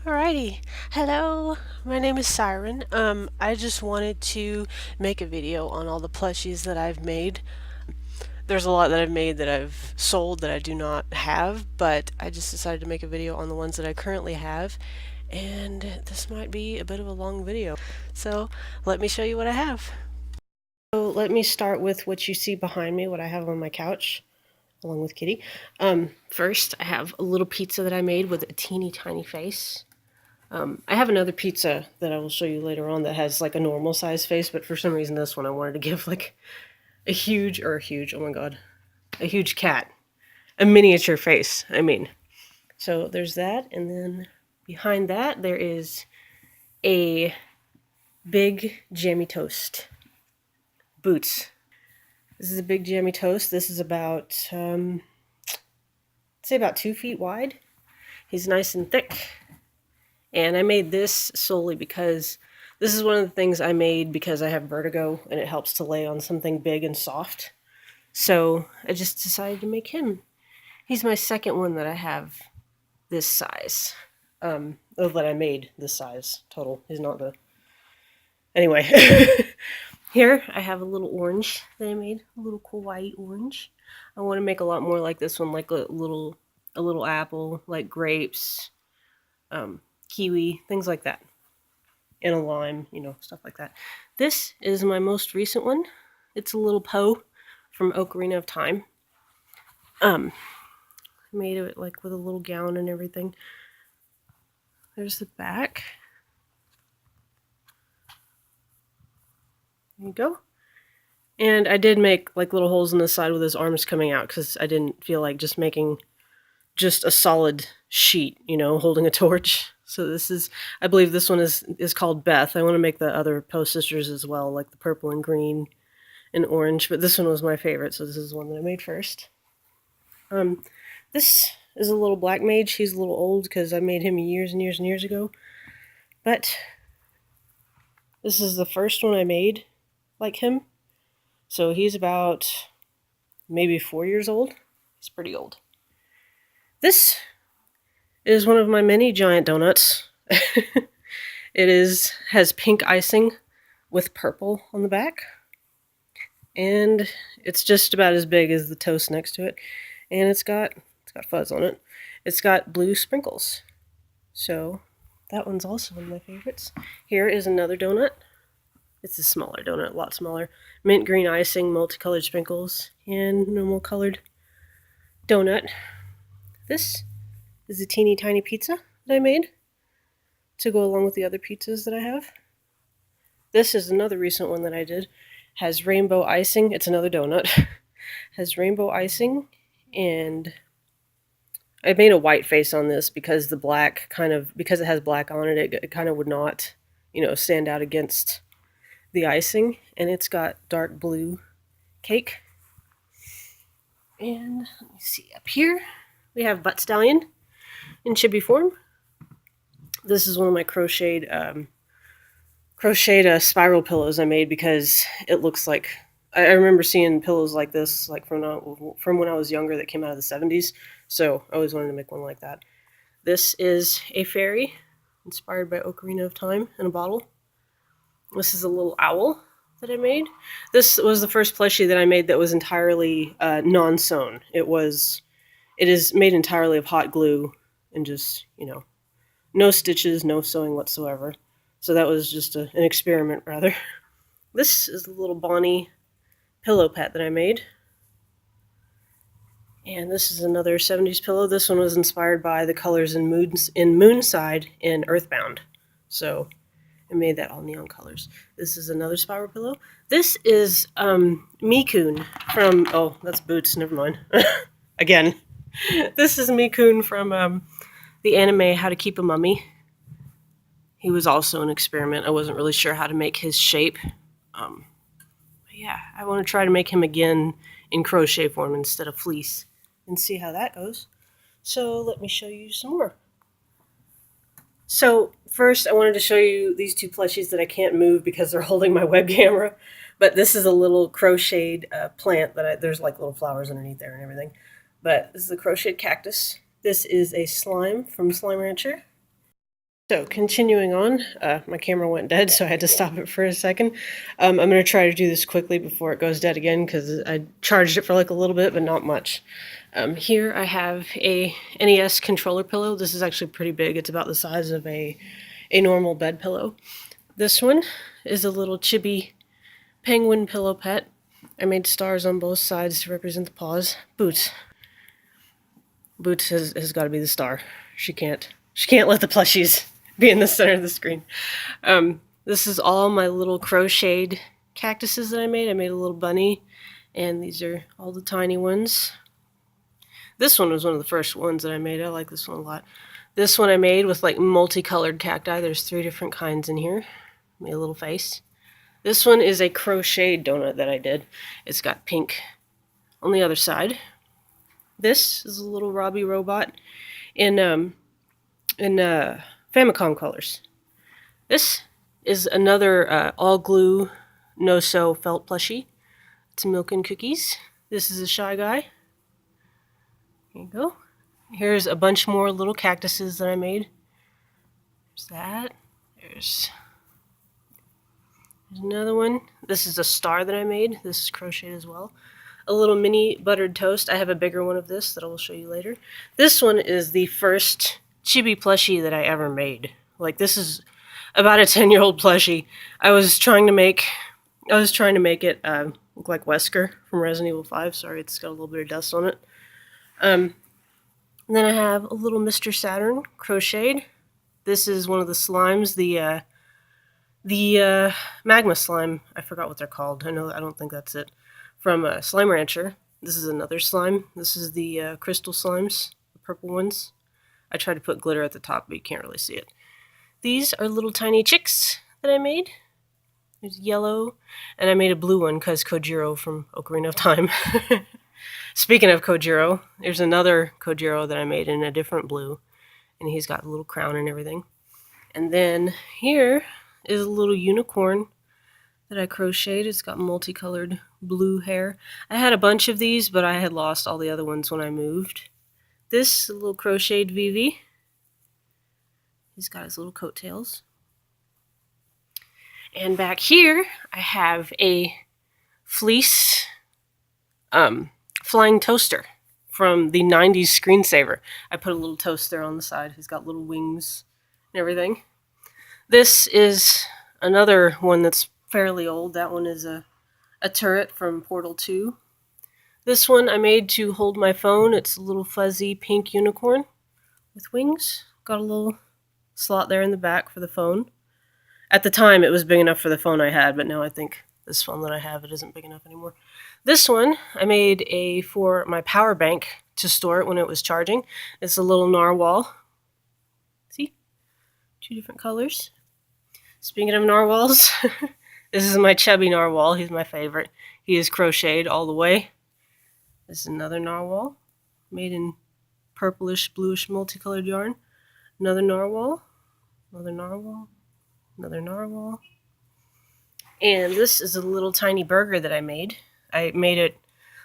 Alrighty. Hello, my name is Siren. I just wanted to make a video on all the plushies that I've made. There's a lot that I've made that I've sold that I do not have, but I just decided to make a video on the ones that I currently have, and this might be a bit of a long video. So let me show you what I have. So let me start with what you see behind me, what I have on my couch, along with Kitty. First, I have a little pizza that I made with a teeny tiny face. I have another pizza that I will show you later on that has like a normal size face, but for some reason this one I wanted to give like a huge, oh my god, a huge cat, a miniature face, I mean. So there's that, and then behind that there is a big jammy toast. Boots. This is a big jammy toast. This is about, say about 2 feet wide. He's nice and thick. And I made this solely because this is one of the things I made because I have vertigo and it helps to lay on something big and soft. So I just decided to make him. He's my second one that I have this size. That I made this size total. He's not the... Anyway. Here I have a little orange that I made. A little kawaii orange. I want to make a lot more like this one, like a little apple, like grapes, kiwi, things like that, and a lime, you know, stuff like that. This is my most recent one. It's a little Poe from Ocarina of Time. Made it like with a little gown and everything. There's the back. There you go. And I did make like little holes in the side with his arms coming out because I didn't feel like just making just a solid sheet, you know, holding a torch. So this is, I believe this one is called Beth. I want to make the other Poe sisters as well, like the purple and green and orange, but this one was my favorite, so this is the one that I made first. This is a little black mage. He's a little old because I made him years and years and years ago, but this is the first one I made like him. So he's about maybe 4 years old. He's pretty old. This is one of my many giant donuts. It has pink icing with purple on the back. And it's just about as big as the toast next to it. And it's got fuzz on it. It's got blue sprinkles. So that one's also one of my favorites. Here is another donut. It's a smaller donut, a lot smaller. Mint green icing, multicolored sprinkles, and normal colored donut. This is a teeny tiny pizza that I made to go along with the other pizzas that I have. This is another recent one that I did. Has rainbow icing. It's another donut. Has rainbow icing, and I made a white face on this because the black because it has black on it, it kind of would not, you know, stand out against the icing. And it's got dark blue cake. And let me see, up here we have Butt Stallion in chibi form. This is one of my crocheted spiral pillows I made because it looks like, I remember seeing pillows like this like from when I was younger that came out of the 70s, so I always wanted to make one like that. This is a fairy inspired by Ocarina of Time in a bottle. This is a little owl that I made. This was the first plushie that I made that was entirely non-sewn. It is made entirely of hot glue and just, you know, no stitches, no sewing whatsoever. So that was just an experiment, rather. This is the little Bonnie pillow pet that I made. And this is another 70s pillow. This one was inspired by the colors in Moonside and Earthbound. So I made that all neon colors. This is another spiral pillow. This is Mikun from, oh, that's Boots, never mind. Again. This is Mikun from the anime How to Keep a Mummy. He was also an experiment. I wasn't really sure how to make his shape. But yeah, I want to try to make him again in crochet form instead of fleece and see how that goes. So let me show you some more. So first I wanted to show you these two plushies that I can't move because they're holding my web camera. But this is a little crocheted plant that there's like little flowers underneath there and everything. But this is a crocheted cactus. This is a slime from Slime Rancher. So continuing on, my camera went dead, so I had to stop it for a second. I'm going to try to do this quickly before it goes dead again because I charged it for like a little bit, but not much. Here I have a NES controller pillow. This is actually pretty big. It's about the size of a normal bed pillow. This one is a little chibi penguin pillow pet. I made stars on both sides to represent the paws. Boots. Boots has got to be the star. She can't let the plushies be in the center of the screen. This is all my little crocheted cactuses that I made. I made a little bunny, and these are all the tiny ones. This one was one of the first ones that I made. I like this one a lot. This one I made with like multicolored cacti. There's 3 different kinds in here. Made a little face. This one is a crocheted donut that I did. It's got pink on the other side. This is a little Robbie robot in Famicom colors. This is another all glue, no sew felt plushie. It's Milk and Cookies. This is a Shy Guy. Here you go. Here's a bunch more little cactuses that I made. There's that. There's another one. This is a star that I made. This is crocheted as well. A little mini buttered toast. I have a bigger one of this that I will show you later. This one is the first chibi plushie that I ever made. Like, this is about a 10-year-old plushie. I was trying to make it look like Wesker from Resident Evil 5. Sorry, it's got a little bit of dust on it. And then I have a little Mr. Saturn crocheted. This is one of the slimes, the magma slime. I forgot what they're called. I don't think that's it. From Slime Rancher. This is another slime. This is the crystal slimes, the purple ones. I tried to put glitter at the top, but you can't really see it. These are little tiny chicks that I made. There's yellow, and I made a blue one because Kojiro from Ocarina of Time. Speaking of Kojiro, there's another Kojiro that I made in a different blue, and he's got a little crown and everything. And then here is a little unicorn that I crocheted. It's got multicolored blue hair. I had a bunch of these, but I had lost all the other ones when I moved. This little crocheted Vivi. He's got his little coattails. And back here, I have a fleece flying toaster from the 90s screensaver. I put a little toaster on the side. He's got little wings and everything. This is another one that's fairly old. That one is a turret from Portal 2. This one I made to hold my phone. It's a little fuzzy pink unicorn with wings. Got a little slot there in the back for the phone. At the time, it was big enough for the phone I had, but now I think this phone that I have, it isn't big enough anymore. This one, I made for my power bank to store it when it was charging. It's a little narwhal. See? 2 different colors. Speaking of narwhals, this is my chubby narwhal. He's my favorite. He is crocheted all the way. This is another narwhal, made in purplish, bluish, multicolored yarn. Another narwhal, another narwhal, another narwhal. And this is a little tiny burger that I made. I made it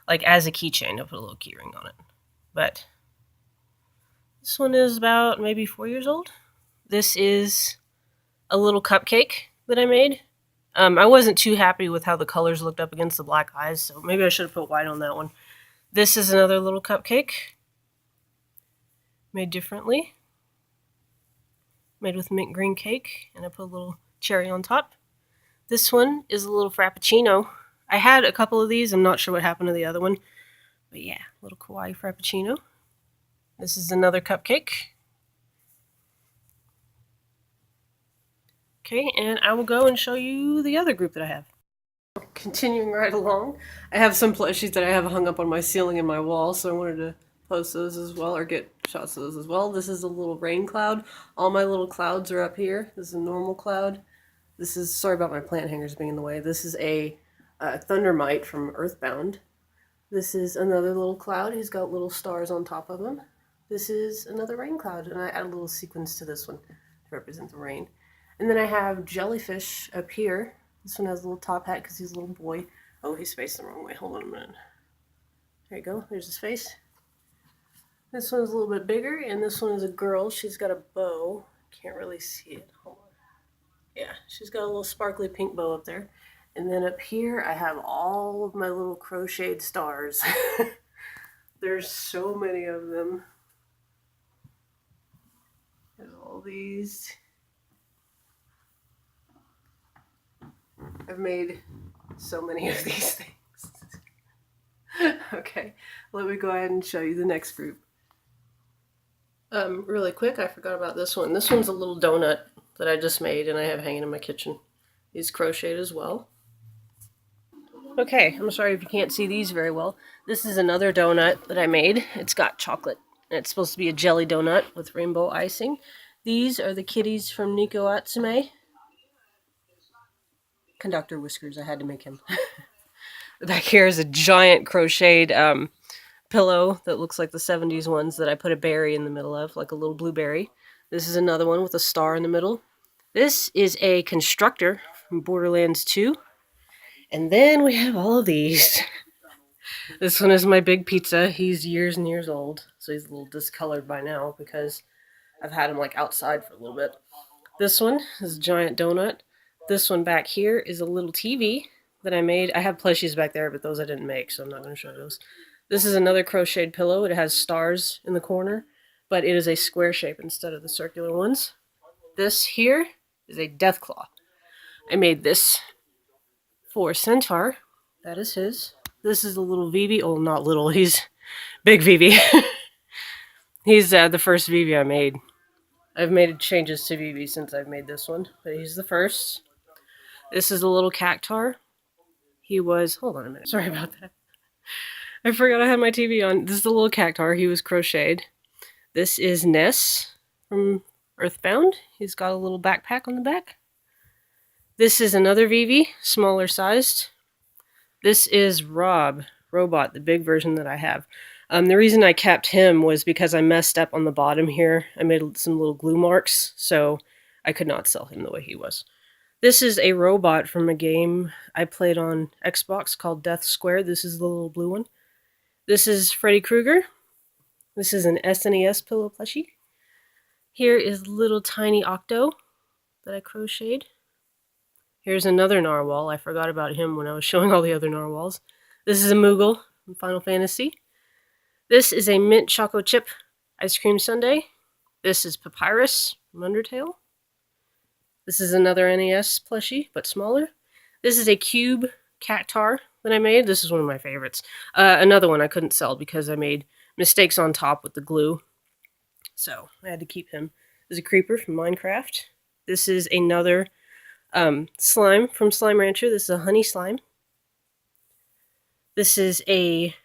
like as a keychain. I put a little key ring on it. But this one is about maybe 4 years old. This is a little cupcake that I made. I wasn't too happy with how the colors looked up against the black eyes, so maybe I should have put white on that one. This is another little cupcake, made differently. Made with mint green cake, and I put a little cherry on top. This one is a little frappuccino. I had a couple of these. I'm not sure what happened to the other one. But yeah, little kawaii frappuccino. This is another cupcake. Okay, and I will go and show you the other group that I have. Continuing right along, I have some plushies that I have hung up on my ceiling and my wall, so I wanted to post those as well, or get shots of those as well. This is a little rain cloud. All my little clouds are up here. This is a normal cloud. This is, sorry about my plant hangers being in the way. This is a Thundermite from Earthbound. This is another little cloud. He's got little stars on top of him. This is another rain cloud, and I add a little sequence to this one to represent the rain. And then I have jellyfish up here. This one has a little top hat because he's a little boy. Oh, he's faced the wrong way. Hold on a minute. There you go. There's his face. This one's a little bit bigger, and this one is a girl. She's got a bow Can't really see it. Hold on. Yeah, she's got a little sparkly pink bow up there. And then up here, I have all of my little crocheted stars. There's so many of them. There's all these. I've made so many of these things. Okay, let me go ahead and show you the next group. Really quick, I forgot about this one. This one's a little donut that I just made and I have hanging in my kitchen. These crocheted as well. Okay, I'm sorry if you can't see these very well. This is another donut that I made. It's got chocolate. And it's supposed to be a jelly donut with rainbow icing. These are the kitties from Nico Atsume. Conductor Whiskers, I had to make him. Back here is a giant crocheted pillow that looks like the 70s ones that I put a berry in the middle of, like a little blueberry. This is another one with a star in the middle. This is a constructor from Borderlands 2. And then we have all of these. This one is my big pizza. He's years and years old, so he's a little discolored by now because I've had him like outside for a little bit. This one is a giant donut. This one back here is a little TV that I made. I have plushies back there, but those I didn't make, so I'm not going to show those. This is another crocheted pillow. It has stars in the corner, but it is a square shape instead of the circular ones. This here is a death claw. I made this for Centaur. That is his. This is a little Vivi. Oh, not little. He's big Vivi. He's the first Vivi I made. I've made changes to Vivi since I've made this one, but he's the first. This is a little cactuar. He was... Hold on a minute. Sorry about that. I forgot I had my TV on. This is a little cactuar. He was crocheted. This is Ness from Earthbound. He's got a little backpack on the back. This is another Vivi, smaller sized. This is Robot, the big version that I have. The reason I kept him was because I messed up on the bottom here. I made some little glue marks, so I could not sell him the way he was. This is a robot from a game I played on Xbox called Death Square. This is the little blue one. This is Freddy Krueger. This is an SNES pillow plushie. Here is little tiny Octo that I crocheted. Here's another narwhal. I forgot about him when I was showing all the other narwhals. This is a Moogle from Final Fantasy. This is a mint choco chip ice cream sundae. This is Papyrus from Undertale. This is another NES plushie, but smaller. This is a cube cactuar that I made. This is one of my favorites. Another one I couldn't sell because I made mistakes on top with the glue. So I had to keep him. This is a creeper from Minecraft. This is another slime from Slime Rancher. This is a honey slime. This is a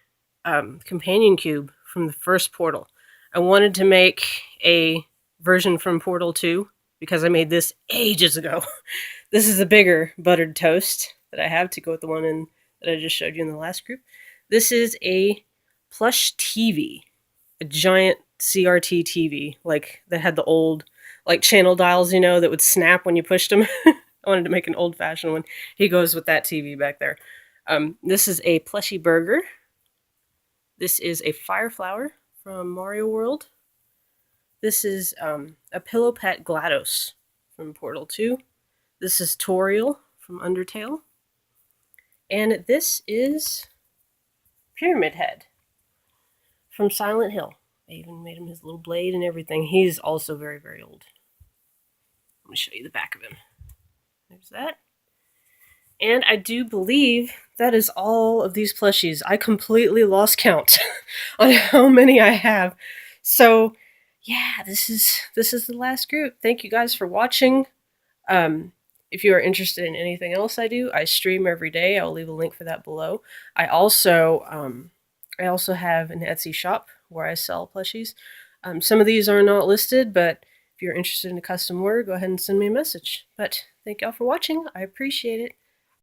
companion cube from the first Portal. I wanted to make a version from Portal 2 because I made this ages ago. This is a bigger buttered toast that I have to go with the one that I just showed you in the last group. This is a plush TV, a giant CRT TV, like that had the old like channel dials, you know, that would snap when you pushed them. I wanted to make an old-fashioned one. He goes with that TV back there. This is a plushy burger. This is a fire flower from Mario World. This is a pillow pet GLaDOS from Portal 2. This is Toriel from Undertale. And this is Pyramid Head from Silent Hill. I even made him his little blade and everything. He's also very, very old. Let me show you the back of him. There's that. And I do believe that is all of these plushies. I completely lost count on how many I have. So, yeah, this is the last group. Thank you guys for watching. If you are interested in anything else I do, I stream every day. I'll leave a link for that below. I also have an Etsy shop where I sell plushies. Some of these are not listed, but if you're interested in a custom order, go ahead and send me a message. But thank y'all for watching. I appreciate it.